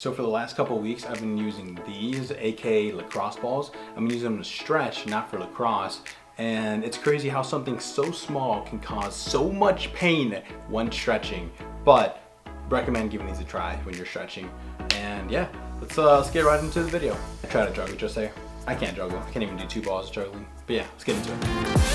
So for the last couple of weeks, I've been using these, aka lacrosse balls. I'm using them to stretch, not for lacrosse. And it's crazy how something so small can cause so much pain when stretching. But recommend giving these a try when you're stretching. And yeah, let's get right into the video. I try to juggle just there. I can't juggle. I can't even do two balls juggling. But yeah, let's get into it.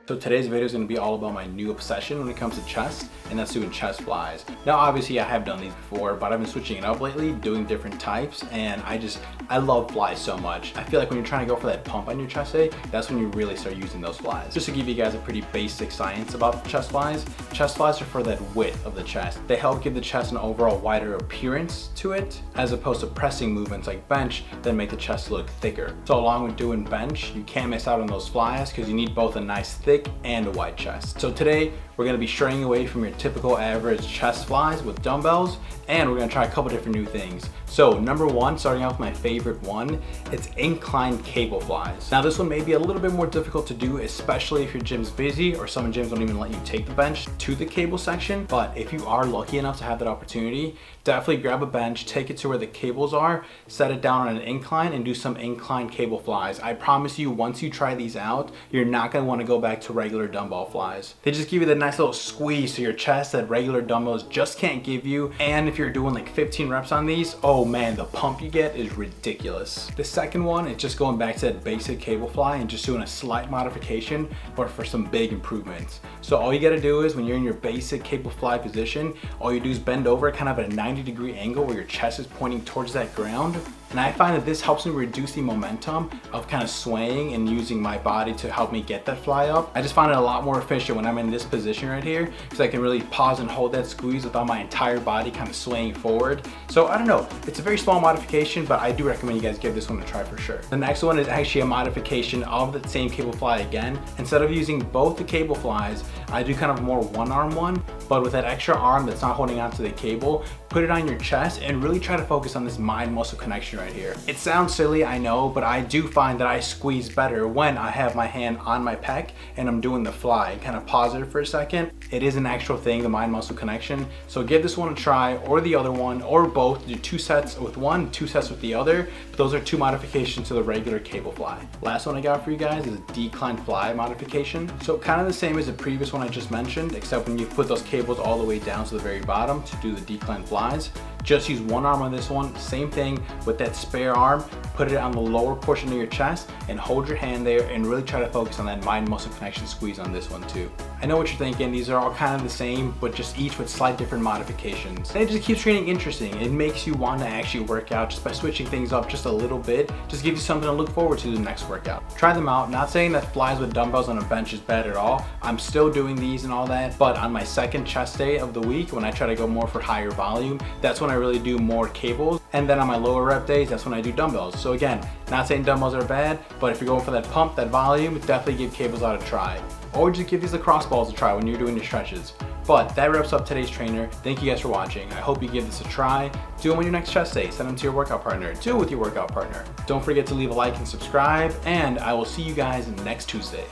So today's video is going to be all about my new obsession when it comes to chest, and that's doing chest flies. Now obviously I have done these before, but I've been switching it up lately, doing different types, and I love flies so much. I feel like when you're trying to go for that pump on your chest day, that's when you really start using those flies. Just to give you guys a pretty basic science about chest flies are for that width of the chest. They help give the chest an overall wider appearance to it, as opposed to pressing movements like bench that make the chest look thicker. So along with doing bench, you can't miss out on those flies because you need both a nice thick and a wide chest. So today we're going to be straying away from your typical average chest flies with dumbbells, and we're going to try a couple different new things. So number one, starting off with my favorite one, it's incline cable flies. Now this one may be a little bit more difficult to do, especially if your gym's busy or some gyms don't even let you take the bench to the cable section. But if you are lucky enough to have that opportunity, definitely grab a bench, take it to where the cables are, set it down on an incline, and do some incline cable flies. I promise you, once you try these out, you're not going to want to go back to regular dumbbell flies. They just give you the nice little squeeze to your chest that regular dumbbells just can't give you. And if you're doing like 15 reps on these, oh man, the pump you get is ridiculous. The second one is just going back to that basic cable fly and just doing a slight modification, but for some big improvements. So all you got to do is, when you're in your basic cable fly position, all you do is bend over kind of at a 90-degree angle where your chest is pointing towards that ground. And I find that this helps me reduce the momentum of kind of swaying and using my body to help me get that fly up. I just find it a lot more efficient when I'm in this position right here, because I can really pause and hold that squeeze without my entire body kind of swaying forward. So I don't know, it's a very small modification, but I do recommend you guys give this one a try for sure. The next one is actually a modification of the same cable fly again. Instead of using both the cable flies, I do kind of more one arm one, but with that extra arm that's not holding onto the cable, put it on your chest and really try to focus on this mind muscle connection right here. It sounds silly, I know, but I do find that I squeeze better when I have my hand on my pec and I'm doing the fly. Kind of pause it for a second. It is an actual thing, the mind muscle connection. So give this one a try, or the other one, or both. Do 2 sets with one, 2 sets with the other. But those are 2 modifications to the regular cable fly. Last one I got for you guys is a decline fly modification. So kind of the same as the previous one I just mentioned, except when you put those cables all the way down to the very bottom to do the decline flies. Just use one arm on this one. Same thing with that spare arm. Put it on the lower portion of your chest and hold your hand there and really try to focus on that mind muscle connection squeeze on this one too. I know what you're thinking, these are all kind of the same, but just each with slight different modifications. And it just keeps training interesting. It makes you want to actually work out just by switching things up just a little bit. Just gives you something to look forward to the next workout. Try them out. Not saying that flies with dumbbells on a bench is bad at all. I'm still doing these and all that, but on my second chest day of the week, when I try to go more for higher volume, that's when I really do more cables. And then on my lower rep days, that's when I do dumbbells. So again, not saying dumbbells are bad, but if you're going for that pump, that volume, definitely give cables out a try. Or just give these lacrosse balls a try when you're doing your stretches. But that wraps up today's trainer. Thank you guys for watching. I hope you give this a try. Do them on your next chest day. Send them to your workout partner. Do it with your workout partner. Don't forget to leave a like and subscribe, and I will see you guys next Tuesday.